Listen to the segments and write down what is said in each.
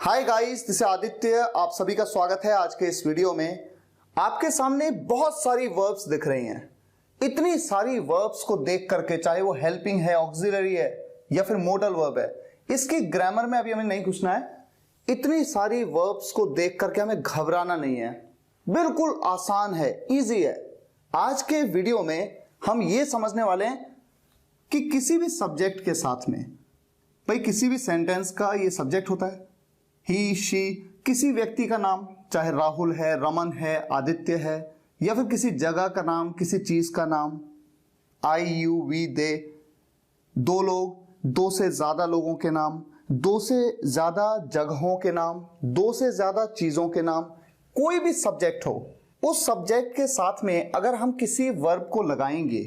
Hi guys, this is Aditya. आप सभी का स्वागत है आज के इस वीडियो में। आपके सामने बहुत सारी वर्ब्स दिख रही हैं। इतनी सारी वर्ब्स को देख करके, चाहे वो हेल्पिंग है, ऑक्सिलरी है या फिर मोडल वर्ब है, इसकी ग्रामर में अभी हमें नहीं घुसना है। इतनी सारी वर्ब्स को देख करके हमें घबराना नहीं है, बिल्कुल आसान है, इजी है। आज के वीडियो में हम ये समझने वाले हैं कि किसी भी सब्जेक्ट के साथ में, भाई किसी भी सेंटेंस का ये सब्जेक्ट होता है, ही शी, किसी व्यक्ति का नाम, चाहे राहुल है, रमन है, आदित्य है, या फिर किसी जगह का नाम, किसी चीज का नाम, आई यू वी दे, दो लोग, दो से ज्यादा लोगों के नाम, दो से ज्यादा जगहों के नाम, दो से ज्यादा चीजों के नाम, कोई भी सब्जेक्ट हो, उस सब्जेक्ट के साथ में अगर हम किसी वर्ब को लगाएंगे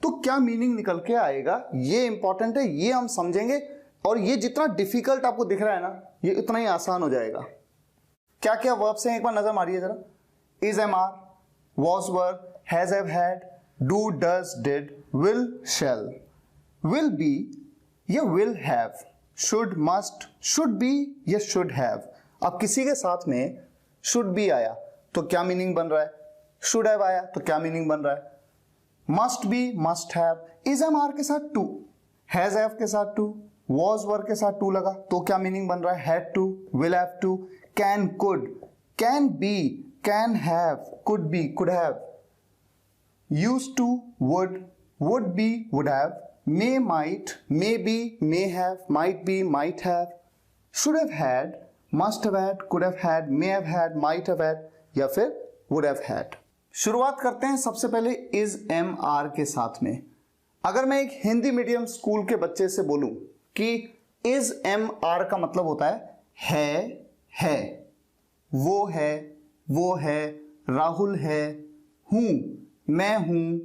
तो क्या मीनिंग निकल के आएगा, ये इंपॉर्टेंट है, ये हम समझेंगे। और ये जितना डिफिकल्ट आपको दिख रहा है ना, ये उतना ही आसान हो जाएगा। क्या क्या वर्ब्स हैं एक बार नजर मारिए जरा। Is, am, are, was, were, has, have, had, do, does, did, will, shall, will be या will have, should, must, should be या शुड हैव। अब किसी के साथ में शुड बी आया तो क्या मीनिंग बन रहा है, शुड हैव आया तो क्या मीनिंग बन रहा है, must be, must have, is, am, are के साथ टू, हैज, हैव के साथ टू, वॉज, वर के साथ टू लगा तो क्या मीनिंग बन रहा है, had to, will have to, can, could, can be, can have, could be, could have, used to, would be, would have, may, might, may be, may have, might be, might have, should have had, must have had, could have had, may have had, might have had या फिर would have had. शुरुआत करते हैं सबसे पहले is, am, are के साथ में। अगर मैं एक हिंदी मीडियम स्कूल के बच्चे से बोलूं कि इज, एम, आर का मतलब होता है, वो है, राहुल है, हूं, मैं हूं,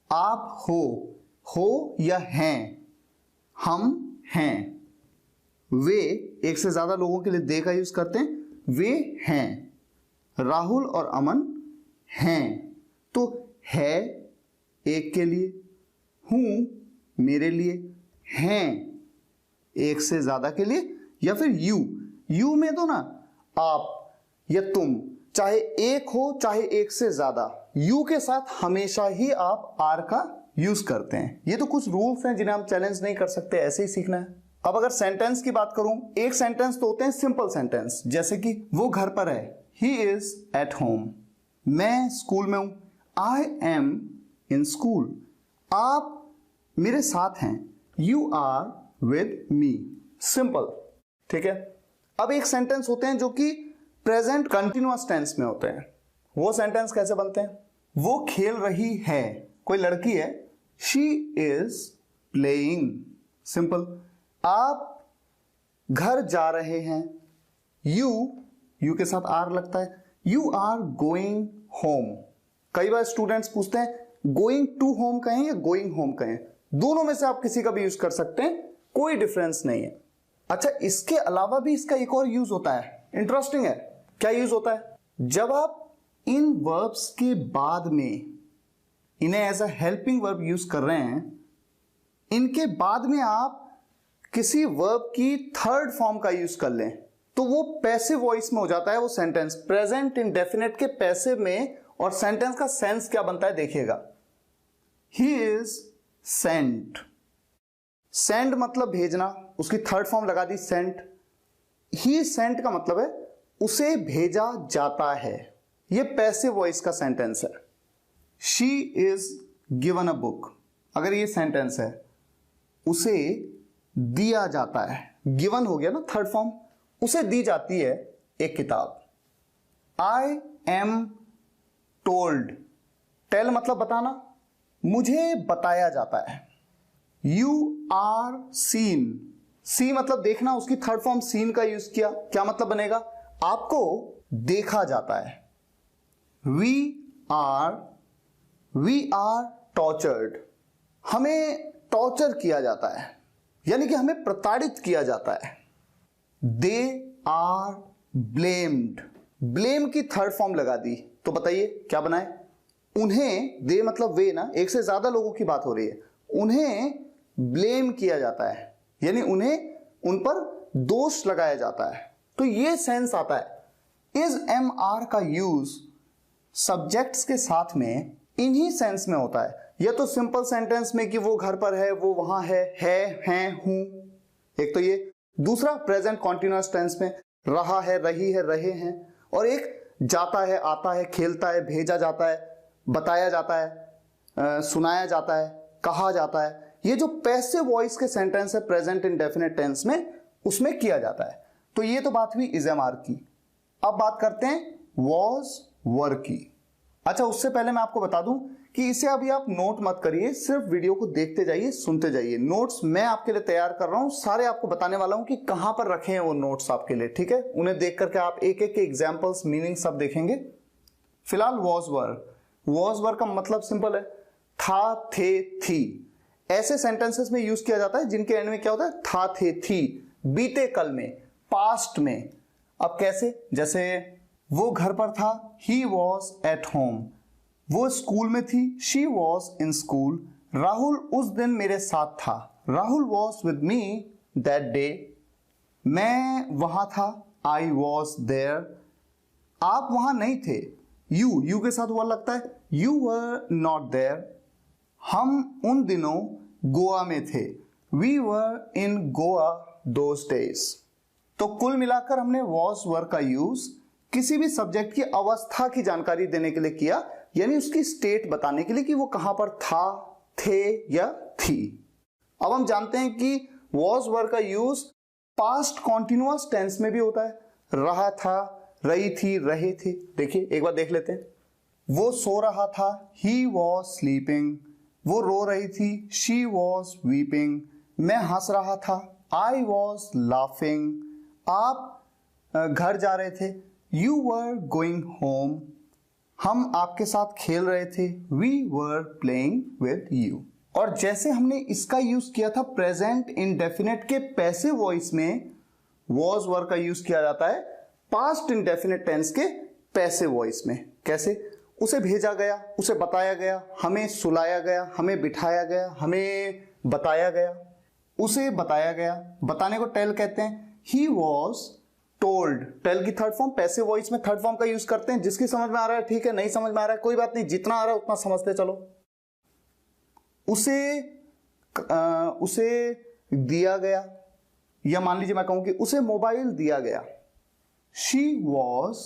आप हो या हैं, हम हैं, वे, एक से ज्यादा लोगों के लिए दे का यूज करते हैं, वे हैं, राहुल और अमन हैं। तो है एक के लिए, हूं मेरे लिए, हैं एक से ज्यादा के लिए, या फिर यू में तो ना आप या तुम, चाहे एक हो चाहे एक से ज्यादा, यू के साथ हमेशा ही आप आर का यूज करते हैं। ये तो कुछ रूल्स हैं जिन्हें हम चैलेंज नहीं कर सकते, ऐसे ही सीखना है। अब अगर सेंटेंस की बात करूं, एक सेंटेंस तो होते हैं सिंपल सेंटेंस, जैसे कि वो घर पर है, ही इज एट होम, मैं स्कूल में हूं, आई एम इन स्कूल, आप मेरे साथ हैं, you are with me, simple. ठीक है। अब एक सेंटेंस होते हैं जो कि प्रेजेंट कंटिन्यूअस टेंस में होते हैं। वो सेंटेंस कैसे बनते हैं, वो खेल रही है, कोई लड़की है, शी इज प्लेइंग, सिंपल। आप घर जा रहे हैं, यू के साथ आर लगता है, यू आर गोइंग होम। कई बार स्टूडेंट्स पूछते हैं गोइंग टू होम कहें या गोइंग होम कहें, दोनों में से आप किसी का भी यूज कर सकते हैं, कोई डिफरेंस नहीं है। अच्छा, इसके अलावा भी इसका एक और यूज होता है, इंटरेस्टिंग है। क्या यूज होता है, जब आप इन वर्ब्स के बाद में इन्हें as a helping verb use कर रहे हैं, इनके बाद में आप किसी वर्ब की थर्ड फॉर्म का यूज कर लें तो वो पैसिव वॉइस में हो जाता है वो सेंटेंस, प्रेजेंट इंडेफिनिट के पैसिव में। और सेंटेंस का सेंस क्या बनता है देखिएगा, ही इज सेंट, सेंड मतलब भेजना, उसकी थर्ड फॉर्म लगा दी सेंट। ही सेंट का मतलब है उसे भेजा जाता है, ये पैसिव वॉइस का सेंटेंस है। She is given a book, अगर ये सेंटेंस है, उसे दिया जाता है, गिवन हो गया ना थर्ड फॉर्म, उसे दी जाती है एक किताब। आई एम टोल्ड, टेल मतलब बताना, मुझे बताया जाता है। यू आर सीन, सी मतलब देखना, उसकी थर्ड फॉर्म सीन का यूज किया, क्या मतलब बनेगा, आपको देखा जाता है। वी आर टॉर्चर्ड, हमें टॉर्चर किया जाता है, यानी कि हमें प्रताड़ित किया जाता है। दे आर ब्लेम्ड, ब्लेम की थर्ड फॉर्म लगा दी तो बताइए क्या बनाए, उन्हें, दे मतलब वे ना, एक से ज्यादा लोगों की बात हो रही है, उन्हें ब्लेम किया जाता है, यानी उन्हें उन पर दोष लगाया जाता है। तो ये सेंस आता है। इज एम आर का यूज सब्जेक्ट्स के साथ में इन्हीं सेंस में होता है, या तो सिंपल सेंटेंस में कि वो घर पर है, वो वहां है, हैं, हूं, एक तो ये। दूसरा प्रेजेंट कॉन्टिन्यूअस टेंस में रहा है, रही है, रहे हैं। और एक जाता है, आता है, खेलता है, भेजा जाता है, बताया जाता है, सुनाया जाता है, कहा जाता है। ये जो पैसिव वॉइस के सेंटेंस है प्रेजेंट इंडेफिनिट टेंस में, उसमें किया जाता है। तो ये तो बात हुई इज एम आर की। अब बात करते हैं वॉज वर की। अच्छा, उससे पहले मैं आपको बता दूं कि इसे अभी आप नोट मत करिए, सिर्फ वीडियो को देखते जाइए, सुनते जाइए। नोट्स मैं आपके लिए तैयार कर रहा हूं, सारे आपको बताने वाला हूं कि कहां पर रखे हैं वो नोट्स आपके लिए, ठीक है। उन्हें देख करके आप एक एक के एग्जाम्पल्स, मीनिंग सब देखेंगे। फिलहाल वॉज वर का मतलब सिंपल है, था, थे, थी। ऐसे सेंटेंसेस में यूज किया जाता है जिनके एंड में क्या होता है, था, थे, थी, बीते कल में, पास्ट में। अब कैसे, जैसे वो घर पर था, ही वॉज एट होम। वो स्कूल में थी, she was in school. Rahul उस दिन मेरे साथ था, Rahul was with me that day. मैं वहां था, आई वॉज देयर। आप वहां नहीं थे, यू के साथ हुआ लगता है, यू वर नॉट देयर। हम उन दिनों गोवा में थे, we were in Goa those days. तो कुल मिलाकर हमने वॉज वर का यूज किसी भी सब्जेक्ट की अवस्था की जानकारी देने के लिए किया, यानी उसकी स्टेट बताने के लिए कि वो कहां पर था, थे या थी। अब हम जानते हैं कि वॉज वर का यूज पास्ट कॉन्टिन्यूअस टेंस में भी होता है। रहा था, रही थी, रहे थे। देखिए एक बार देख लेते हैं। वो सो रहा था, ही वॉज स्लीपिंग। वो रो रही थी, शी वॉज वीपिंग। मैं हंस रहा था, आई वॉज लाफिंग। आप घर जा रहे थे, यू वर गोइंग होम। हम आपके साथ खेल रहे थे, we were playing with you. और जैसे हमने इसका यूज किया था प्रेजेंट इंडेफिनिट के पैसिव वॉइस में, वॉज वर का यूज किया जाता है पास्ट इंडेफिनिट टेंस के पैसिव वॉइस में। कैसे, उसे भेजा गया, उसे बताया गया, हमें सुलाया गया, हमें बिठाया गया, हमें बताया गया, उसे बताया गया। बताने को टेल कहते हैं। ही वॉज टोल्ड, टेल की थर्ड फॉर्म, पैसिव वॉइस में थर्ड फॉर्म का यूज करते हैं। जिसकी समझ में आ रहा है ठीक है, नहीं समझ में आ रहा है कोई बात नहीं, जितना आ रहा है उतना समझते चलो। उसे दिया गया, या मान लीजिए मैं कहूं कि उसे मोबाइल दिया गया। शी वॉज,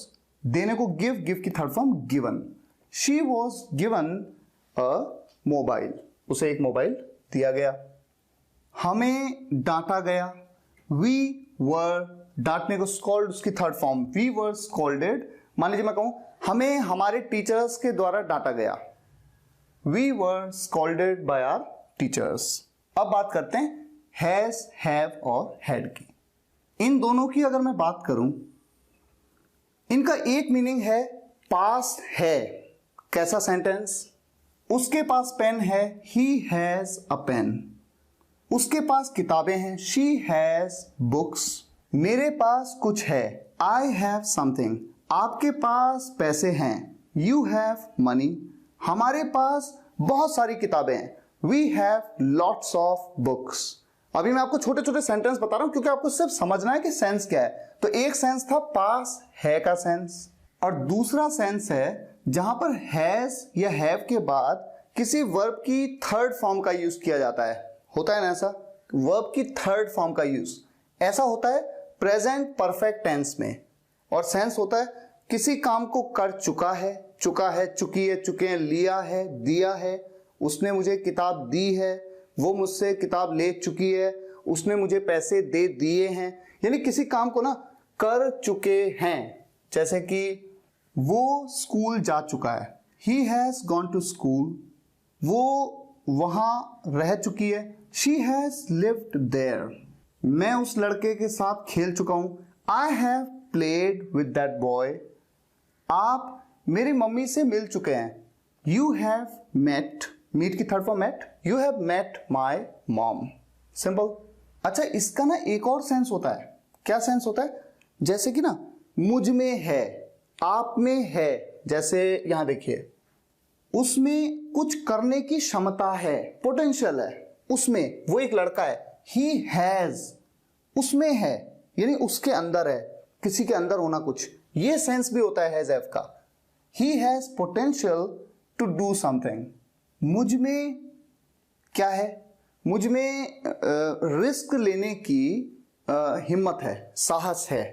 देने को गिव की third form given. She was given a mobile, उसे एक मोबाइल दिया गया। हमें डांटा गया, वी वर, डांटने को स्कॉल्ड, उसकी third form we were scolded. मान लीजिए मैं कहूं हमें हमारे टीचर्स के द्वारा डांटा गया, we were scolded by our teachers. अब बात करते हैं हैज, हैव और हैड की। इन दोनों की अगर मैं बात करूं, इनका एक मीनिंग है पास है। कैसा सेंटेंस, उसके पास पेन है, ही हैज अ पेन। उसके पास किताबें हैं, शी हैज बुक्स। मेरे पास कुछ है, आई हैव समथिंग। आपके पास पैसे हैं, यू हैव मनी। हमारे पास बहुत सारी किताबें हैं, we have lots of books. अभी मैं आपको छोटे छोटे सेंटेंस बता रहा हूं क्योंकि आपको सिर्फ समझना है कि सेंस क्या है। तो एक सेंस था पास है का सेंस, और दूसरा सेंस है जहां पर हैज या हैव के बाद किसी वर्ब की थर्ड फॉर्म का यूज किया जाता है। होता है ना ऐसा, वर्ब की थर्ड फॉर्म का यूज ऐसा होता है प्रेजेंट परफेक्ट टेंस में। और सेंस होता है किसी काम को कर चुका है, चुकी है, चुके हैं, लिया है, दिया है, उसने मुझे किताब दी है, वो मुझसे किताब ले चुकी है, उसने मुझे पैसे दे दिए हैं। यानी किसी काम को ना कर चुके हैं। जैसे कि वो स्कूल जा चुका है, he has gone to school. वो वहां रह चुकी है, शी हैज लिव्ड देयर। मैं उस लड़के के साथ खेल चुका हूं, I have played with that boy. आप मेरी मम्मी से मिल चुके हैं, यू हैव मेट, मीट की third form met, you have met my mom. Simple. अच्छा, इसका ना एक और सेंस होता है। क्या सेंस होता है, जैसे कि ना मुझ में है, आप में है। जैसे यहां देखिए, उसमें कुछ करने की क्षमता है, पोटेंशियल है उसमें। वो एक लड़का है, ही हैज, उसमें है यानी उसके अंदर है। किसी के अंदर होना कुछ, ये सेंस भी होता है हैज हैव का। He has potential to do something, मुझ में क्या है, मुझ में रिस्क लेने की हिम्मत है, साहस है।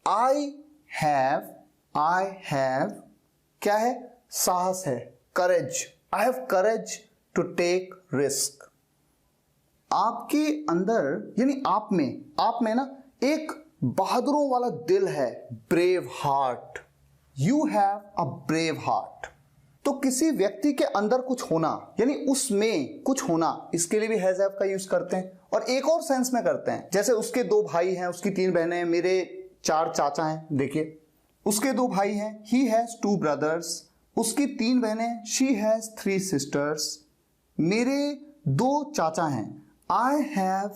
आई हैव क्या है, साहस है, courage, I have courage to take risk. आपके अंदर यानी आप में ना एक बहादुरों वाला दिल है, brave heart, you have a brave heart. तो किसी व्यक्ति के अंदर कुछ होना यानी उसमें कुछ होना, इसके लिए भी हैज हैव का यूज करते हैं। और एक और सेंस में करते हैं, जैसे उसके 2 भाई हैं, उसकी 3 बहनें हैं, मेरे 4 चाचा हैं। देखिए उसके 2 भाई हैं, ही हैज 2 ब्रदर्स, उसकी 3 बहनें, शी हैज 3 सिस्टर्स। मेरे 2 चाचा हैं, आई हैव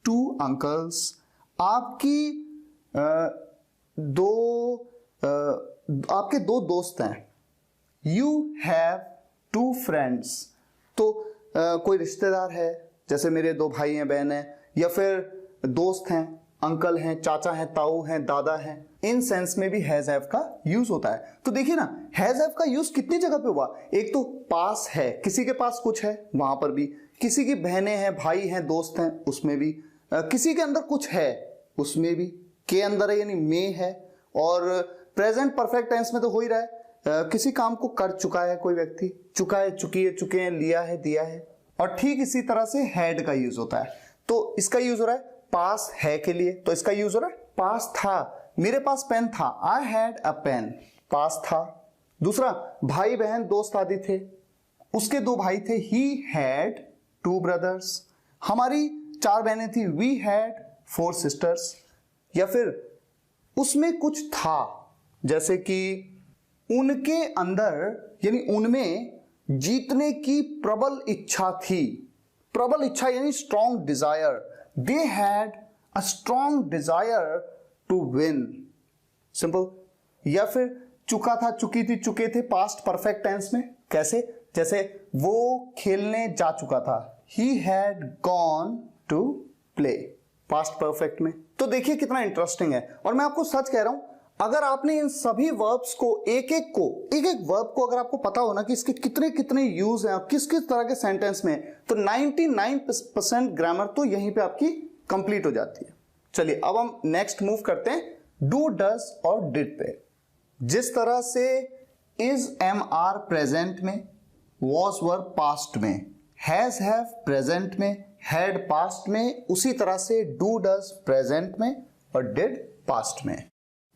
2 अंकल्स। आपकी आपके 2 दोस्त हैं, यू हैव 2 फ्रेंड्स। तो कोई रिश्तेदार है, जैसे मेरे 2 भाई हैं, बहन है, या फिर दोस्त हैं, अंकल हैं, चाचा हैं, ताऊ हैं, दादा हैं। इन सेंस में भी हैज हैव का यूज होता है। तो देखिए ना, हैज हैव का यूज कितनी जगह पे हुआ। एक तो पास है, किसी के पास कुछ है, वहां पर भी, किसी की बहनें हैं, भाई हैं, दोस्त हैं, उसमें भी, किसी के अंदर कुछ है, उसमें भी, के अंदर है यानी में है। और प्रेजेंट परफेक्ट टेंस में तो हो ही रहा है, किसी काम को कर चुका है कोई व्यक्ति, चुका है, चुकी है, चुके हैं, लिया है, दिया है। और ठीक इसी तरह से हैड का यूज होता है। तो इसका यूज हो रहा है पास है के लिए, तो इसका यूज हो रहा है पास था, मेरे पास पेन था, आई हैड अ पेन, पास था। दूसरा, भाई बहन दोस्त आदि थे, उसके 2 भाई थे, ही हैड 2 ब्रदर्स। हमारी 4 बहनें थी, वी हैड 4 सिस्टर्स। या फिर उसमें कुछ था, जैसे कि उनके अंदर यानी उनमें जीतने की प्रबल इच्छा थी। प्रबल इच्छा यानी strong desire, they had a strong desire to win, simple. या फिर चुका था, चुकी थी, चुके थे, पास्ट परफेक्ट टेंस में, कैसे, जैसे वो खेलने जा चुका था, he had gone to play, past perfect में। तो देखिए कितना इंटरेस्टिंग है। और मैं आपको सच कह रहा हूं, अगर आपने इन सभी वर्ब्स को एक एक वर्ब को अगर आपको पता हो ना कि इसके कितने कितने यूज हैं और किस किस तरह के सेंटेंस में, तो 99% ग्रामर तो यहीं पे आपकी कंप्लीट हो जाती है। चलिए अब हम नेक्स्ट मूव करते हैं डू, डज और डिड पे। जिस तरह से इज, एम, आर प्रेजेंट में, वॉज, वर्ब पास्ट में, हैज, हैव प्रेजेंट में, हैड पास्ट में, उसी तरह से डू, डज प्रेजेंट में और डिड पास्ट में।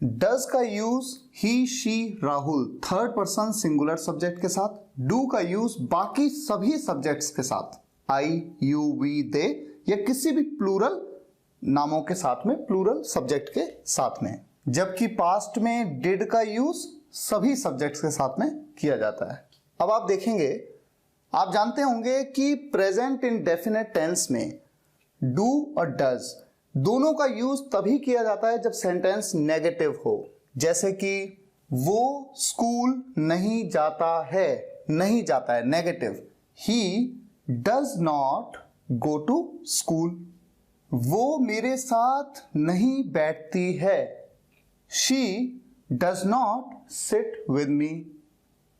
डज का use he, she, Rahul third person singular subject के साथ, डू का यूज बाकी सभी सब्जेक्ट्स के साथ, आई, यू, वी, दे, या किसी भी प्लूरल नामों के साथ में, प्लूरल सब्जेक्ट के साथ में। जबकि पास्ट में डिड का यूज सभी सब्जेक्ट्स के साथ में किया जाता है। अब आप देखेंगे, आप जानते होंगे कि प्रेजेंट इंडेफिनिट टेंस में डू और डज दोनों का यूज तभी किया जाता है जब सेंटेंस नेगेटिव हो। जैसे कि वो स्कूल नहीं जाता है, नहीं जाता है, negative. He does not go to school, वो मेरे साथ नहीं बैठती है, she does not sit with me,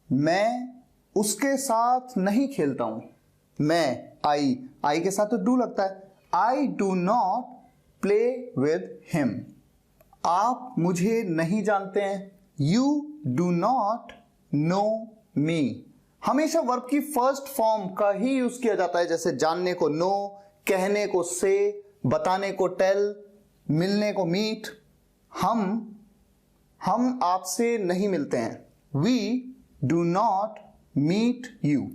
मैं उसके साथ नहीं खेलता हूं। मैं, आई के साथ तो डू लगता है, I do not play with him. आप मुझे नहीं जानते हैं, यू डू नॉट नो मी। हमेशा वर्ब की फर्स्ट फॉर्म का ही यूज किया जाता है, जैसे जानने को नो, कहने को से, बताने को टेल, मिलने को मीट। हम आपसे नहीं मिलते हैं, we do not meet you.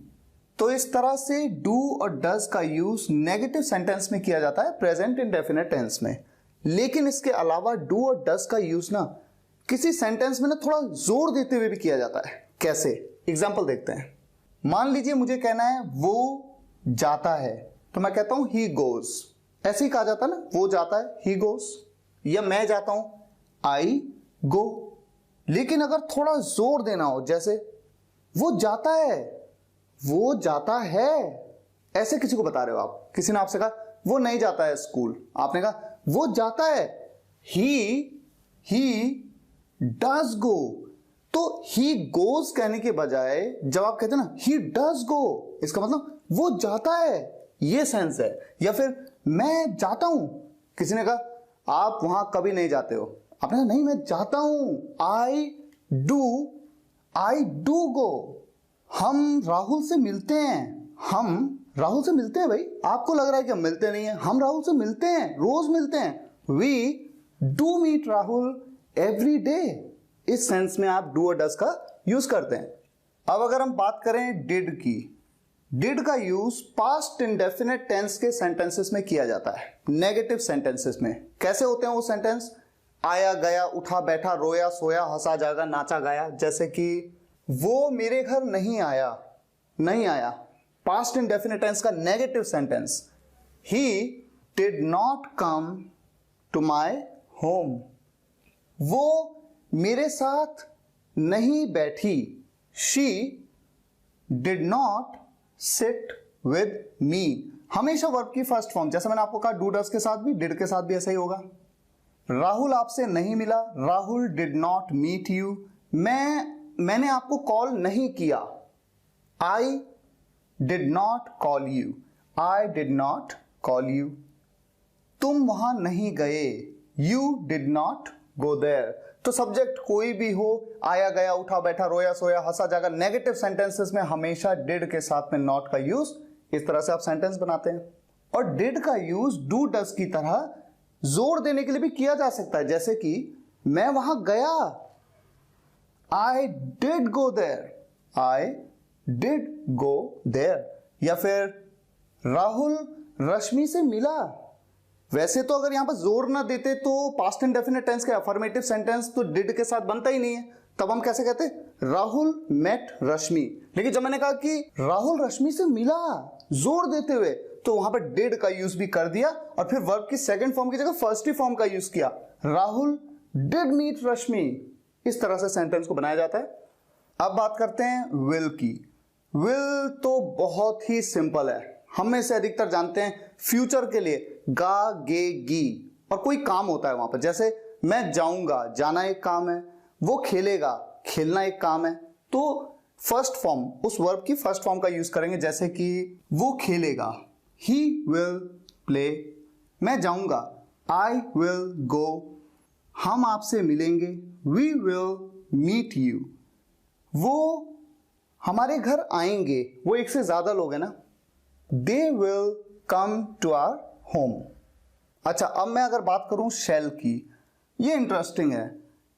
तो इस तरह से डू और डज का यूज नेगेटिव सेंटेंस में किया जाता है प्रेजेंट इंडेफिनिट टेंस में। लेकिन इसके अलावा डू और डज का यूज ना किसी सेंटेंस में ना थोड़ा जोर देते हुए भी किया जाता है। कैसे, एग्जांपल देखते हैं। मान लीजिए मुझे कहना है वो जाता है, तो मैं कहता हूं ही गोज। ऐसे ही कहा जाता है ना, वो जाता है, ही गोज। या मैं जाता हूं, आई गो। लेकिन अगर थोड़ा जोर देना हो, जैसे वो जाता है, वो जाता है, ऐसे किसी को बता रहे हो आप। किसी ने आपसे कहा वो नहीं जाता है स्कूल, आपने कहा वो जाता है, ही ही डज गो। तो ही गोज कहने के बजाय जब आप कहते हैं ना ही डज गो, इसका मतलब वो जाता है, ये सेंस है। या फिर मैं जाता हूं, किसी ने कहा आप वहां कभी नहीं जाते हो, आपने कहा नहीं मैं जाता हूं, आई डू गो। हम राहुल से मिलते हैं, हम राहुल से मिलते हैं भाई, आपको लग रहा है कि हम मिलते नहीं हैं, हम राहुल से मिलते हैं, रोज मिलते हैं। We do meet Rahul every day. इस सेंस में आप डू और डज का यूज करते हैं। अब अगर हम बात करें डिड की, डिड का यूज पास्ट इंडेफिनिट टेंस के सेंटेंसेस में किया जाता है, नेगेटिव सेंटेंसेस में। कैसे होते हैं वो सेंटेंस? आया गया, उठा बैठा, रोया सोया, हंसा जागा, नाचा गाया। जैसे कि वो मेरे घर नहीं आया, नहीं आया, पास्ट इंडेफिनिट टेंस का negative sentence. He did not come to my home. वो मेरे साथ नहीं बैठी, she did not sit with me. हमेशा वर्ब की फर्स्ट फॉर्म, जैसे मैंने आपको कहा डू डज के साथ भी, डिड के साथ भी ऐसा ही होगा। राहुल आपसे नहीं मिला, Rahul did not meet you. मैंने आपको कॉल नहीं किया, I did not call you, I did not call you. तुम वहां नहीं गए, you did not go there. तो सब्जेक्ट कोई भी हो, आया गया, उठा बैठा, रोया सोया, हंसा जागा, नेगेटिव सेंटेंसेस में हमेशा डिड के साथ में नॉट का यूज, इस तरह से आप सेंटेंस बनाते हैं। और डिड का यूज डू डज की तरह जोर देने के लिए भी किया जा सकता है, जैसे कि मैं वहां गया, I did go there, I did go there. या फिर राहुल रश्मि से मिला। वैसे तो अगर यहां पर जोर ना देते तो पास्ट इंडेफिनिट टेंस के अफर्मेटिव सेंटेंस तो डिड के साथ बनता ही नहीं है, तब हम कैसे कहते? राहुल मेट रश्मि। लेकिन जब मैंने कहा कि राहुल रश्मि से मिला जोर देते हुए, तो वहां पर डिड का यूज भी कर दिया और फिर वर्ब की सेकंड फॉर्म की जगह फर्स्ट ही फॉर्म का यूज किया, राहुल डिड मीट रश्मि। इस तरह से सेंटेंस को बनाया जाता है। अब बात करते हैं विल की। विल तो बहुत ही सिंपल है, हम में से अधिकतर जानते हैं फ्यूचर के लिए गा गे गी, और कोई काम होता है वहां पर। जैसे मैं जाऊंगा, जाना एक काम है, वो खेलेगा, खेलना एक काम है। तो फर्स्ट फॉर्म, उस वर्ब की फर्स्ट फॉर्म का यूज करेंगे, जैसे कि वो खेलेगा, ही विल प्ले। मैं जाऊंगा, आई विल गो। हम आपसे मिलेंगे, वी विल मीट यू। वो हमारे घर आएंगे, वो एक से ज्यादा लोग हैं ना, they will come to our home. अच्छा, अब मैं अगर बात करूं शैल की, ये इंटरेस्टिंग है।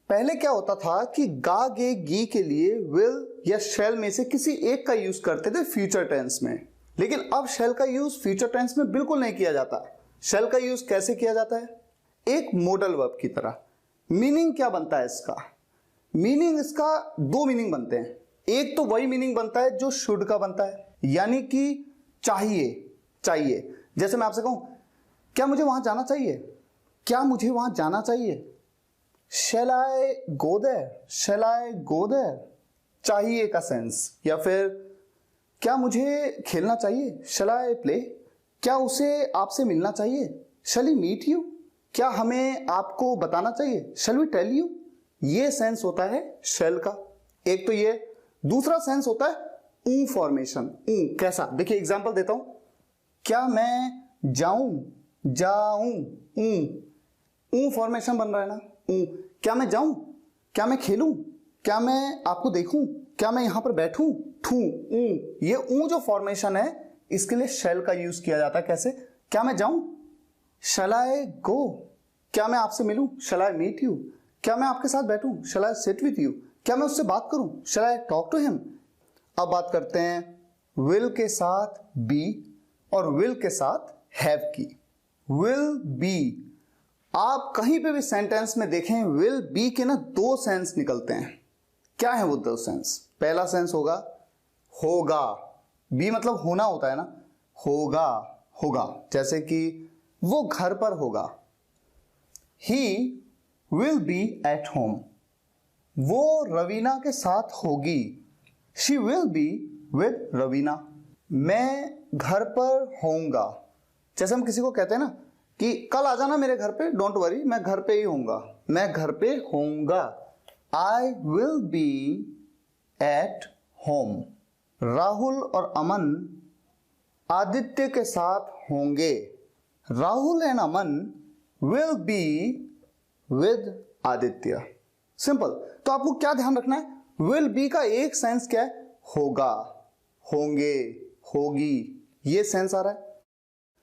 पहले क्या होता था कि गा गे गी के लिए विल या शैल में से किसी एक का यूज करते थे फ्यूचर टेंस में, लेकिन अब शैल का यूज फ्यूचर टेंस में बिल्कुल नहीं किया जाता। शैल का यूज कैसे किया जाता है? एक मॉडल वर्ब की तरह। मीनिंग क्या बनता है इसका? मीनिंग इसका दो मीनिंग बनते हैं। एक तो वही मीनिंग बनता है जो शुड का बनता है, यानी कि चाहिए, चाहिए। जैसे मैं आपसे कहूं क्या मुझे वहां जाना चाहिए, क्या मुझे वहां जाना चाहिए, शैल आई go there, shell I go there, चाहिए का सेंस। या फिर क्या मुझे खेलना चाहिए, शैल आई प्ले, क्या उसे आपसे मिलना चाहिए, शैल ही मीट यू, क्या हमें आपको बताना चाहिए, शैल वी टेल यू। ये सेंस होता है शैल का। एक तो ये, दूसरा सेंस होता है ऊ फॉर्मेशन। ऊ कैसा? देखिए एग्जांपल देता हूं। क्या मैं जाऊं, जाऊं, ऊ फॉर्मेशन बन रहा है ना, ऊ। क्या मैं जाऊं, क्या मैं खेलूं, क्या मैं आपको देखूं, क्या मैं यहां पर बैठूं, ठू, ऊ। ये ऊ जो फॉर्मेशन है, इसके लिए शैल का यूज किया जाता है। कैसे? क्या मैं जाऊं, शैल आई गो, क्या मैं आपसे मिलूं, शैल आई मीट यू, क्या मैं आपके साथ बैठूं, शैल आई सिट विथ यू, क्या मैं उससे बात करूं, शैल आई टॉक टू हिम। अब बात करते हैं विल के साथ बी और विल के साथ हैव की। विल बी, आप कहीं पे भी सेंटेंस में देखें विल बी के ना दो सेंस निकलते हैं। क्या है वो दो सेंस? पहला सेंस होगा होगा, बी मतलब होना होता है ना, होगा, होगा। जैसे कि वो घर पर होगा, he will be at home, वो रवीना के साथ होगी, she will be with Raveena. मैं घर पर होऊंगा, जैसे हम किसी को कहते हैं ना कि कल आ जाना मेरे घर पे, डोंट वरी मैं घर पे ही होऊंगा, मैं घर पे होऊंगा। I will B at home. Rahul और अमन आदित्य के साथ होंगे। Rahul and Aman will be with Aditya. Simple. तो आपको क्या ध्यान रखना है, विल बी का एक सेंस क्या है, होगा, होंगे, होगी, ये सेंस आ रहा है।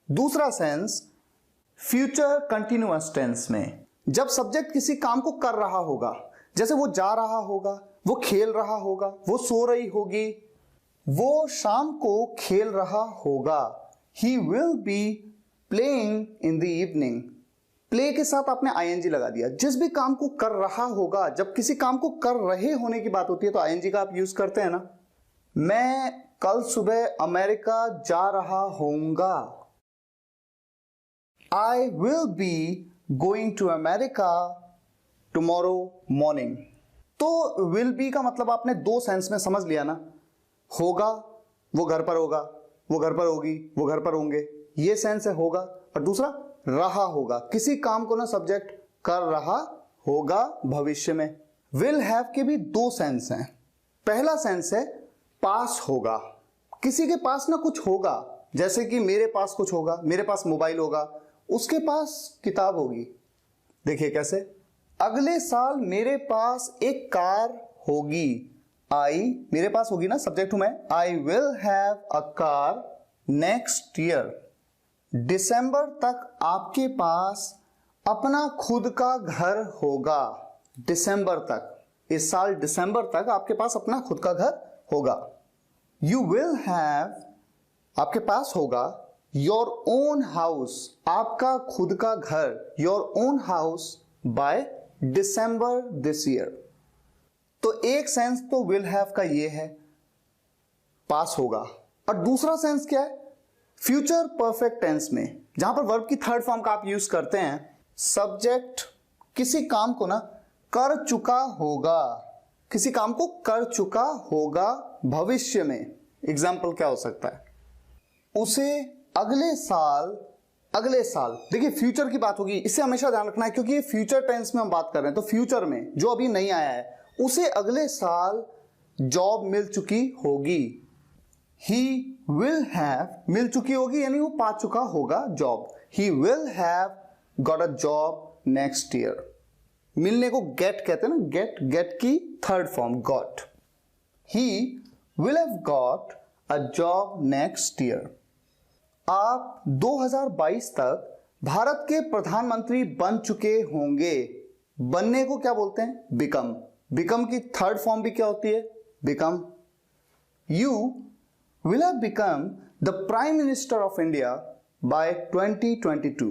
दूसरा सेंस फ्यूचर कंटिन्यूअस टेंस में, जब सब्जेक्ट किसी काम को कर रहा होगा, जैसे वो जा रहा होगा, वो खेल रहा होगा, वो सो रही होगी, वो शाम को खेल रहा होगा। He will be playing in the evening. Play के साथ आपने आईएनजी लगा दिया। जिस भी काम को कर रहा होगा, जब किसी काम को कर रहे होने की बात होती है तो आईएनजी का आप यूज करते हैं ना। मैं कल सुबह अमेरिका जा रहा होऊंगा। I will be going to America tomorrow morning. तो विल बी का मतलब आपने दो सेंस में समझ लिया ना। होगा, वो घर पर होगा, वो घर पर होगी, वो घर पर होंगे, ये सेंस है होगा। और दूसरा रहा होगा, किसी काम को ना सब्जेक्ट कर रहा होगा भविष्य में। विल हैव के भी दो सेंस हैं। पहला सेंस है पास होगा, किसी के पास ना कुछ होगा, जैसे कि मेरे पास कुछ होगा, मेरे पास मोबाइल होगा, उसके पास किताब होगी। देखिए कैसे, अगले साल मेरे पास एक कार होगी। आई मेरे पास होगी ना, सब्जेक्ट हूं मैं। I will have a car next year. दिसंबर तक आपके पास अपना खुद का घर होगा। दिसंबर तक, इस साल दिसंबर तक आपके पास अपना खुद का घर होगा। यू विल हैव, आपके पास होगा, योर ओन हाउस, आपका खुद का घर, your own house by December this year. तो एक सेंस तो विल हैव का ये है, पास होगा। और दूसरा सेंस क्या है, फ्यूचर परफेक्ट टेंस में, जहां पर वर्ब की थर्ड फॉर्म का आप यूज करते हैं। सब्जेक्ट किसी काम को ना कर चुका होगा, किसी काम को कर चुका होगा भविष्य में। एग्जाम्पल क्या हो सकता है, उसे अगले साल, अगले साल, देखिए फ्यूचर की बात होगी, इसे हमेशा ध्यान रखना है क्योंकि ये फ्यूचर टेंस में हम बात कर रहे हैं। तो फ्यूचर में जो अभी नहीं आया है, उसे अगले साल जॉब मिल चुकी होगी। ही विल हैव, मिल चुकी होगी यानी वो पा चुका होगा job. He will have got a job next year. मिलने को गेट कहते हैं ना, गेट, गेट की third form got. He will have got a job next year. आप 2022 तक भारत के प्रधानमंत्री बन चुके होंगे। बनने को क्या बोलते हैं, बिकम। बिकम की थर्ड फॉर्म भी क्या होती है, become. You will have become the Prime Minister of India by 2022,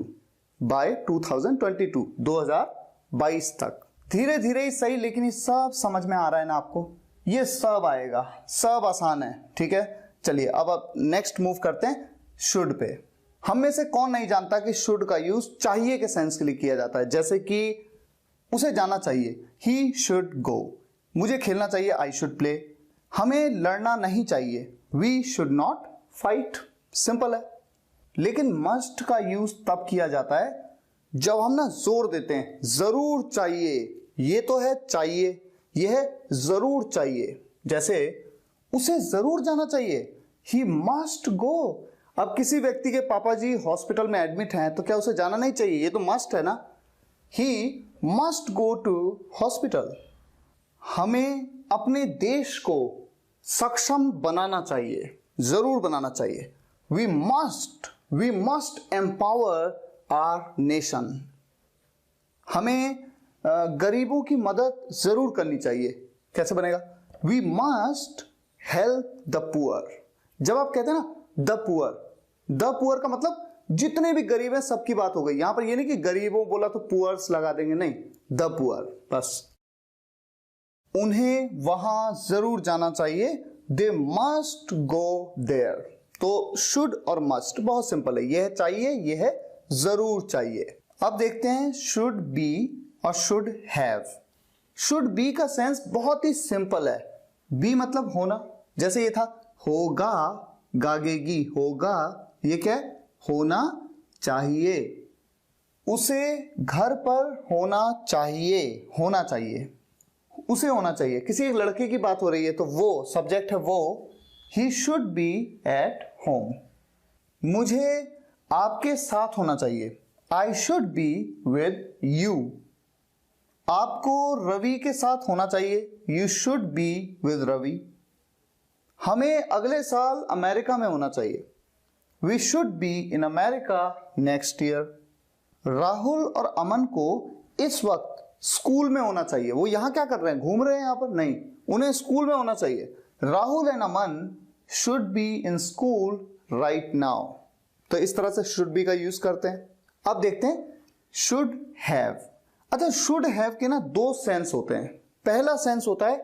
by 2022, 2022 तक। धीरे धीरे ही सही, लेकिन ये सब समझ में आ रहा है ना आपको, ये सब आएगा, सब आसान है, ठीक है। चलिए अब नेक्स्ट मूव करते हैं शुड पे। हम में से कौन नहीं जानता कि शुड का यूज चाहिए के सेंस के लिए किया जाता है, जैसे कि उसे जाना चाहिए, ही शुड गो। मुझे खेलना चाहिए, आई शुड प्ले। हमें लड़ना नहीं चाहिए, we should not fight. Simple है। लेकिन मस्ट का यूज तब किया जाता है जब हम ना जोर देते हैं, जरूर चाहिए। ये तो है चाहिए, यह है जरूर चाहिए। जैसे उसे जरूर जाना चाहिए, ही मस्ट गो। अब किसी व्यक्ति के पापा जी हॉस्पिटल में एडमिट हैं तो क्या उसे जाना नहीं चाहिए, ये तो मस्ट है ना। He must go to hospital. हमें अपने देश को सक्षम बनाना चाहिए, जरूर बनाना चाहिए। We must empower our nation. हमें गरीबों की मदद जरूर करनी चाहिए। कैसे बनेगा, we must help the poor. जब आप कहते हैं ना द पुअर का मतलब जितने भी गरीब हैं सबकी बात हो गई। यहां पर ये नहीं कि गरीबों बोला तो पुअर्स लगा देंगे, नहीं, द पुअर बस। उन्हें वहां जरूर जाना चाहिए, दे मस्ट गो देयर। तो शुड और मस्ट बहुत सिंपल है, यह है चाहिए, यह है जरूर चाहिए। अब देखते हैं शुड बी और शुड हैव। शुड बी का सेंस बहुत ही सिंपल है। बी मतलब होना, जैसे ये था होगा, गागेगी, होगा, ये क्या है, होना चाहिए। उसे घर पर होना चाहिए, होना चाहिए, उसे होना चाहिए। किसी एक लड़के की बात हो रही है तो वो सब्जेक्ट है वो, he should be at home. मुझे आपके साथ होना चाहिए, I should be with you. आपको रवि के साथ होना चाहिए, you should be with Ravi. हमें अगले साल अमेरिका में होना चाहिए, we should be in America next year. Rahul और अमन को इस वक्त स्कूल में होना चाहिए। वो यहां क्या कर रहे हैं, घूम रहे हैं यहां पर? नहीं, उन्हें स्कूल में होना चाहिए। Rahul and Aman should be in school right now. तो इस तरह से शुड बी का यूज करते हैं। अब देखते हैं शुड हैव। अच्छा, शुड हैव के ना दो सेंस होते हैं। पहला सेंस होता है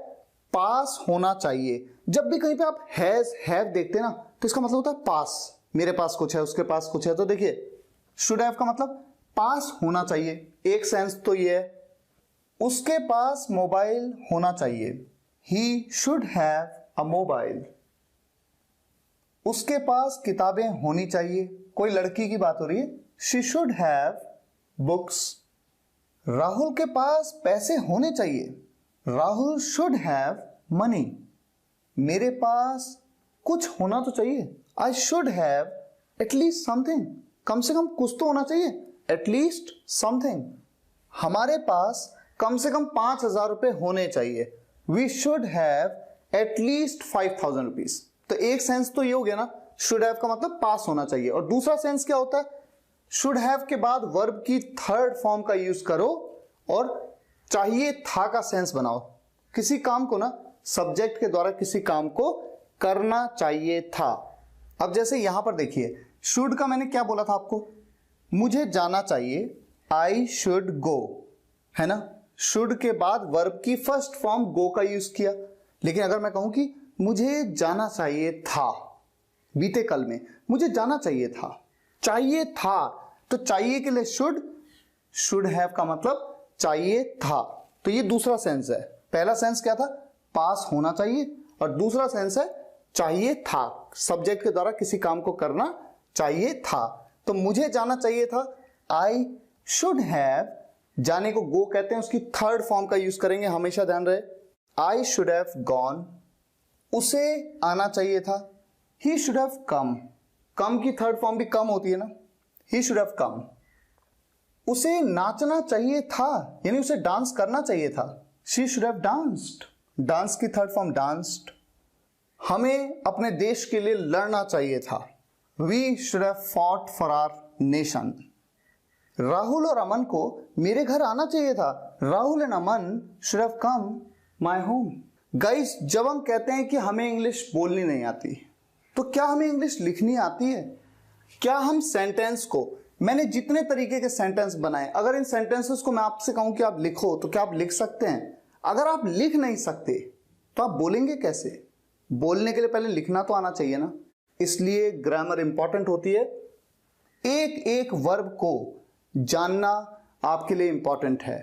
पास होना चाहिए। जब भी कहीं पे आप हैज हैव देखते हैं ना तो इसका मतलब होता है पास, मेरे पास कुछ है, उसके पास कुछ है। तो देखिए शुड हैव का मतलब पास होना चाहिए, एक सेंस तो ये है। उसके पास मोबाइल होना चाहिए, he should have a mobile. उसके पास किताबें होनी चाहिए, कोई लड़की की बात हो रही है, she should have books. Rahul के पास पैसे होने चाहिए, राहुल शुड हैव मनी। मेरे पास कुछ होना तो चाहिए, I should have at least something. कम से कम कुछ तो होना चाहिए, एटलीस्ट समथिंग। हमारे पास कम से कम 5,000 रुपए होने चाहिए, we should have at least 5,000 rupees. तो एक सेंस तो ये हो गया ना, शुड हैव का मतलब पास होना चाहिए। और दूसरा सेंस क्या होता है, शुड हैव के बाद वर्ब की थर्ड फॉर्म का यूज करो और चाहिए था का सेंस बनाओ। किसी काम को ना सब्जेक्ट के द्वारा किसी काम को करना चाहिए था। अब जैसे यहां पर देखिए, शुड का मैंने क्या बोला था आपको, मुझे जाना चाहिए, आई शुड गो, है ना। शुड के बाद वर्ब की फर्स्ट फॉर्म गो का यूज किया। लेकिन अगर मैं कहूं कि मुझे जाना चाहिए था, बीते कल में मुझे जाना चाहिए था, तो चाहिए के लिए शुड हैव का मतलब चाहिए था। तो ये दूसरा सेंस है। पहला सेंस क्या था, पास होना चाहिए, और दूसरा सेंस है चाहिए था, सब्जेक्ट के द्वारा किसी काम को करना चाहिए था। तो मुझे जाना चाहिए था, आई शुड हैव, जाने को गो कहते हैं, उसकी थर्ड फॉर्म का यूज करेंगे, हमेशा ध्यान रहे, आई शुड हैव गॉन। उसे आना चाहिए था, ही शुड हैव कम। कम की थर्ड फॉर्म भी कम होती है ना, ही शुड हैव कम। उसे नाचना चाहिए था, यानी उसे डांस करना चाहिए था, she should have danced. Dance की थर्ड फॉर्म डांस्ड। हमें अपने देश के लिए लड़ना चाहिए था, we should have fought for our nation. Rahul और अमन को मेरे घर आना चाहिए था, Rahul and Aman should have come my home. Guys, जब हम कहते हैं कि हमें इंग्लिश बोलनी नहीं आती, तो क्या हमें इंग्लिश लिखनी आती है? क्या हम सेंटेंस को, मैंने जितने तरीके के सेंटेंस बनाए, अगर इन सेंटेंसेस को मैं आपसे कहूं कि आप लिखो, तो क्या आप लिख सकते हैं? अगर आप लिख नहीं सकते तो आप बोलेंगे कैसे? बोलने के लिए पहले लिखना तो आना चाहिए ना। इसलिए ग्रामर इंपॉर्टेंट होती है। एक एक वर्ब को जानना आपके लिए इंपॉर्टेंट है।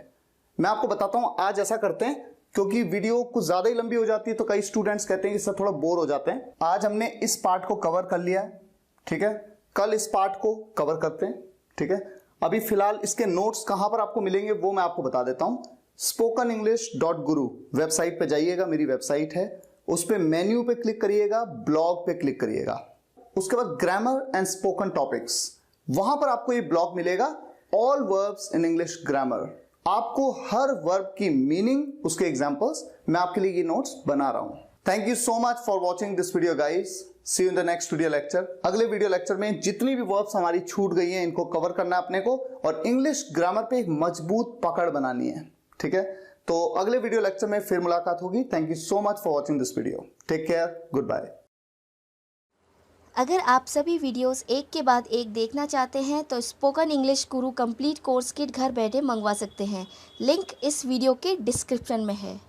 मैं आपको बताता हूं, आज ऐसा करते हैं, क्योंकि वीडियो कुछ ज्यादा ही लंबी हो जाती है तो कई स्टूडेंट्स कहते हैं कि सर थोड़ा बोर हो जाते हैं। आज हमने इस पार्ट को कवर कर लिया है, ठीक है। कल इस पार्ट को कवर करते हैं, ठीक है। अभी फिलहाल इसके नोट्स कहां पर आपको मिलेंगे वो मैं आपको बता देता हूं। spokenenglish.guru वेबसाइट पे जाइएगा, मेरी वेबसाइट है, उस पे मेन्यू पे क्लिक करिएगा, ब्लॉग पे क्लिक करिएगा, उसके बाद ग्रामर एंड स्पोकन टॉपिक्स, वहां पर आपको ये ब्लॉग मिलेगा, all verbs in English grammar. आपको हर वर्ब की मीनिंग, उसके एग्जांपल्स, मैं आपके लिए ये नोट्स बना रहा हूं। Thank you so much for watching this video guys. See you in the next video lecture. अगले वीडियो लेक्चर में जितनी भी वर्ब्स हमारी छूट गई हैं इनको कवर करना है अपने को, और इंग्लिश ग्रामर पे एक मजबूत पकड़ बनानी है, ठीक है। तो अगले वीडियो लेक्चर में फिर मुलाकात होगी। Thank you so much for watching this video. Take care, good bye. अगर आप सभी वीडियोस एक के बाद एक देखना चाहते हैं तो स्पोकन इंग्लिश गुरु कंप्लीट कोर्स किट घर बैठे मंगवा सकते हैं। लिंक इस वीडियो के डिस्क्रिप्शन में है।